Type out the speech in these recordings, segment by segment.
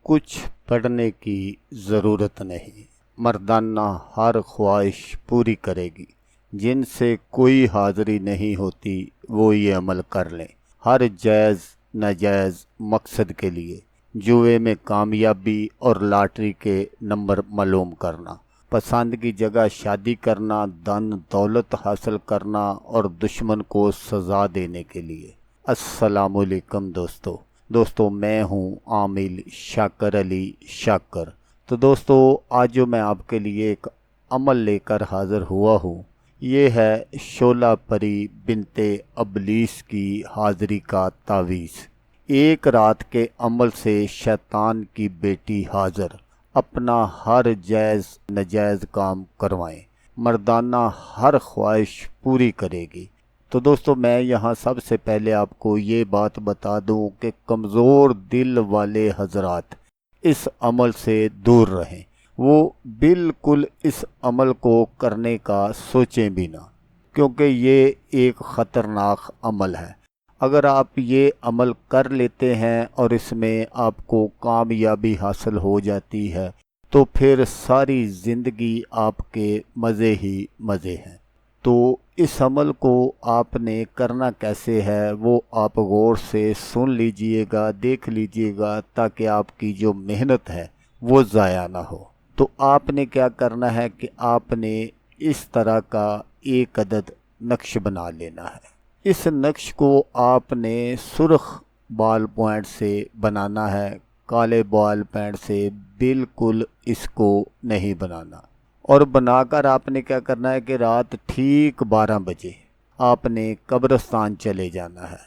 کچھ پڑھنے کی ضرورت نہیں، مردانہ ہر خواہش پوری کرے گی۔ جن سے کوئی حاضری نہیں ہوتی وہ یہ عمل کر لیں، ہر جائز ناجائز مقصد کے لیے، جوئے میں کامیابی اور لاٹری کے نمبر معلوم کرنا، پسند کی جگہ شادی کرنا، دن دولت حاصل کرنا اور دشمن کو سزا دینے کے لیے۔ السلام علیکم دوستو میں ہوں عامل شاکر علی شاکر۔ تو دوستو آج جو میں آپ کے لیے ایک عمل لے کر حاضر ہوا ہوں، یہ ہے شعلہ پری بنت ابلیس کی حاضری کا تعویذ۔ ایک رات کے عمل سے شیطان کی بیٹی حاضر اپنا ہر جائز ناجائز کام کروائیں، مردانہ ہر خواہش پوری کرے گی۔ تو دوستو میں یہاں سب سے پہلے آپ کو یہ بات بتا دوں کہ کمزور دل والے حضرات اس عمل سے دور رہیں، وہ بالکل اس عمل کو کرنے کا سوچیں بھی نہ، کیونکہ یہ ایک خطرناک عمل ہے۔ اگر آپ یہ عمل کر لیتے ہیں اور اس میں آپ کو کامیابی حاصل ہو جاتی ہے تو پھر ساری زندگی آپ کے مزے ہی مزے ہیں۔ تو اس عمل کو آپ نے کرنا کیسے ہے وہ آپ غور سے سن لیجئے گا، دیکھ لیجئے گا، تاکہ آپ کی جو محنت ہے وہ ضائع نہ ہو۔ تو آپ نے کیا کرنا ہے کہ آپ نے اس طرح کا ایک عدد نقش بنا لینا ہے۔ اس نقش کو آپ نے سرخ بال پوائنٹ سے بنانا ہے، کالے بال پوائنٹ سے بالکل اس کو نہیں بنانا۔ اور بنا کر آپ نے کیا کرنا ہے کہ رات ٹھیک 12 بجے آپ نے قبرستان چلے جانا ہے،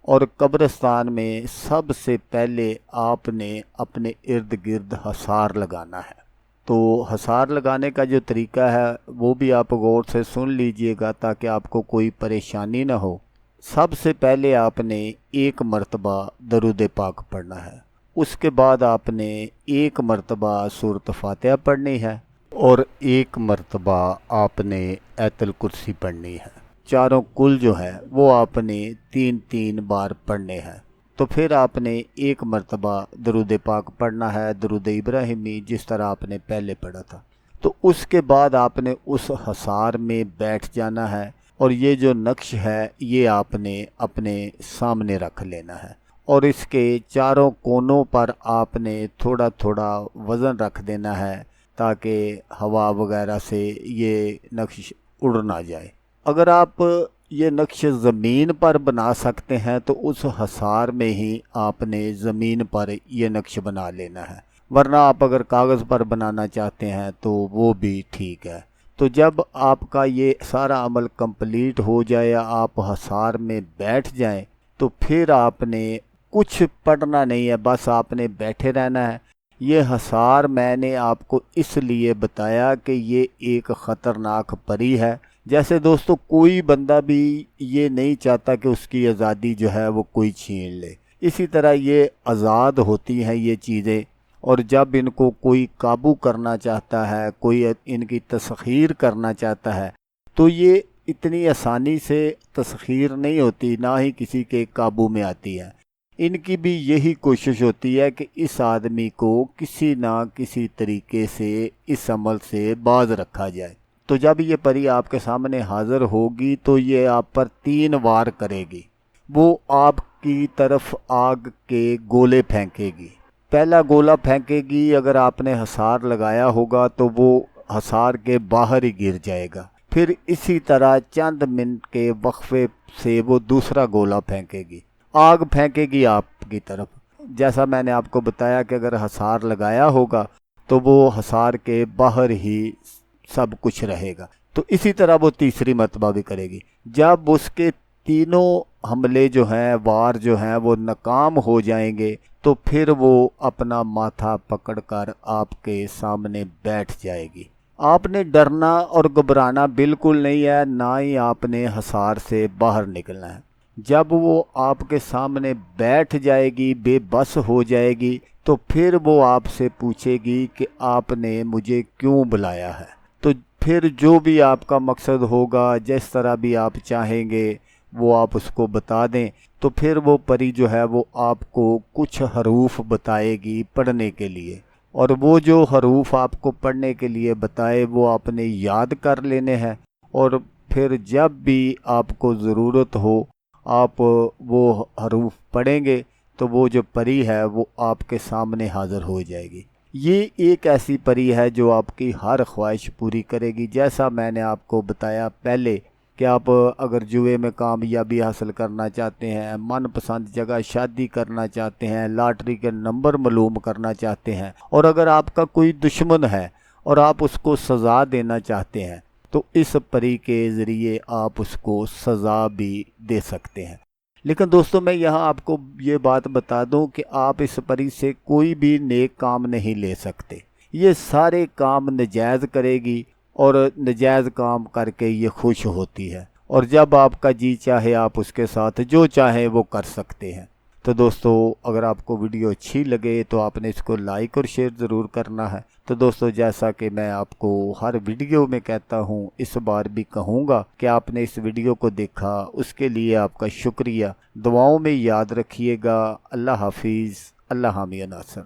اور قبرستان میں سب سے پہلے آپ نے اپنے ارد گرد حصار لگانا ہے۔ تو حصار لگانے کا جو طریقہ ہے وہ بھی آپ غور سے سن لیجئے گا تاکہ آپ کو کوئی پریشانی نہ ہو۔ سب سے پہلے آپ نے ایک مرتبہ درود پاک پڑھنا ہے، اس کے بعد آپ نے ایک مرتبہ سورۃ فاتحہ پڑھنی ہے، اور ایک مرتبہ آپ نے آیت الکرسی پڑھنی ہے۔ چاروں کل جو ہے وہ آپ نے 3 بار پڑھنے ہیں۔ تو پھر آپ نے ایک مرتبہ درود پاک پڑھنا ہے، درود ابراہیمی، جس طرح آپ نے پہلے پڑھا تھا۔ تو اس کے بعد آپ نے اس حصار میں بیٹھ جانا ہے، اور یہ جو نقش ہے یہ آپ نے اپنے سامنے رکھ لینا ہے، اور اس کے چاروں کونوں پر آپ نے تھوڑا تھوڑا وزن رکھ دینا ہے تاکہ ہوا وغیرہ سے یہ نقش اڑ نہ جائے۔ اگر آپ یہ نقش زمین پر بنا سکتے ہیں تو اس حصار میں ہی آپ نے زمین پر یہ نقش بنا لینا ہے، ورنہ آپ اگر کاغذ پر بنانا چاہتے ہیں تو وہ بھی ٹھیک ہے۔ تو جب آپ کا یہ سارا عمل کمپلیٹ ہو جائے یا آپ حصار میں بیٹھ جائیں تو پھر آپ نے کچھ پڑھنا نہیں ہے، بس آپ نے بیٹھے رہنا ہے۔ یہ حصار میں نے آپ کو اس لیے بتایا کہ یہ ایک خطرناک پری ہے۔ جیسے دوستو کوئی بندہ بھی یہ نہیں چاہتا کہ اس کی آزادی جو ہے وہ کوئی چھین لے، اسی طرح یہ آزاد ہوتی ہیں یہ چیزیں، اور جب ان کو کوئی قابو کرنا چاہتا ہے، کوئی ان کی تسخیر کرنا چاہتا ہے تو یہ اتنی آسانی سے تسخیر نہیں ہوتی، نہ ہی کسی کے قابو میں آتی ہے۔ ان کی بھی یہی کوشش ہوتی ہے کہ اس آدمی کو کسی نہ کسی طریقے سے اس عمل سے باز رکھا جائے۔ تو جب یہ پری آپ کے سامنے حاضر ہوگی تو یہ آپ پر 3 وار کرے گی، وہ آپ کی طرف آگ کے گولے پھینکے گی۔ پہلا گولا پھینکے گی، اگر آپ نے حصار لگایا ہوگا تو وہ حصار کے باہر ہی گر جائے گا۔ پھر اسی طرح چند منٹ کے وقفے سے وہ دوسرا گولا پھینکے گی، آگ پھینکے گی آپ کی طرف۔ جیسا میں نے آپ کو بتایا کہ اگر حصار لگایا ہوگا تو وہ حصار کے باہر ہی سب کچھ رہے گا۔ تو اسی طرح وہ تیسری مرتبہ بھی کرے گی۔ جب اس کے تینوں حملے جو ہیں، وار جو ہیں، وہ ناکام ہو جائیں گے تو پھر وہ اپنا ماتھا پکڑ کر آپ کے سامنے بیٹھ جائے گی۔ آپ نے ڈرنا اور گھبرانا بالکل نہیں ہے، نہ ہی آپ نے حصار سے باہر نکلنا ہے۔ جب وہ آپ کے سامنے بیٹھ جائے گی، بے بس ہو جائے گی، تو پھر وہ آپ سے پوچھے گی کہ آپ نے مجھے کیوں بلایا ہے۔ تو پھر جو بھی آپ کا مقصد ہوگا، جس طرح بھی آپ چاہیں گے وہ آپ اس کو بتا دیں۔ تو پھر وہ پری جو ہے وہ آپ کو کچھ حروف بتائے گی پڑھنے کے لیے، اور وہ جو حروف آپ کو پڑھنے کے لیے بتائے وہ آپ نے یاد کر لینے ہیں، اور پھر جب بھی آپ کو ضرورت ہو آپ وہ حروف پڑھیں گے تو وہ جو پری ہے وہ آپ کے سامنے حاضر ہو جائے گی۔ یہ ایک ایسی پری ہے جو آپ کی ہر خواہش پوری کرے گی۔ جیسا میں نے آپ کو بتایا پہلے کہ آپ اگر جوئے میں کامیابی حاصل کرنا چاہتے ہیں، من پسند جگہ شادی کرنا چاہتے ہیں، لاٹری کے نمبر معلوم کرنا چاہتے ہیں، اور اگر آپ کا کوئی دشمن ہے اور آپ اس کو سزا دینا چاہتے ہیں تو اس پری کے ذریعے آپ اس کو سزا بھی دے سکتے ہیں۔ لیکن دوستو میں یہاں آپ کو یہ بات بتا دوں کہ آپ اس پری سے کوئی بھی نیک کام نہیں لے سکتے۔ یہ سارے کام نجائز کرے گی اور نجائز کام کر کے یہ خوش ہوتی ہے، اور جب آپ کا جی چاہے آپ اس کے ساتھ جو چاہیں وہ کر سکتے ہیں۔ تو دوستو اگر آپ کو ویڈیو اچھی لگے تو آپ نے اس کو لائک اور شیئر ضرور کرنا ہے۔ تو دوستو جیسا کہ میں آپ کو ہر ویڈیو میں کہتا ہوں، اس بار بھی کہوں گا کہ آپ نے اس ویڈیو کو دیکھا، اس کے لیے آپ کا شکریہ۔ دعاؤں میں یاد رکھیے گا۔ اللہ حافظ، اللہ حامی ناصر۔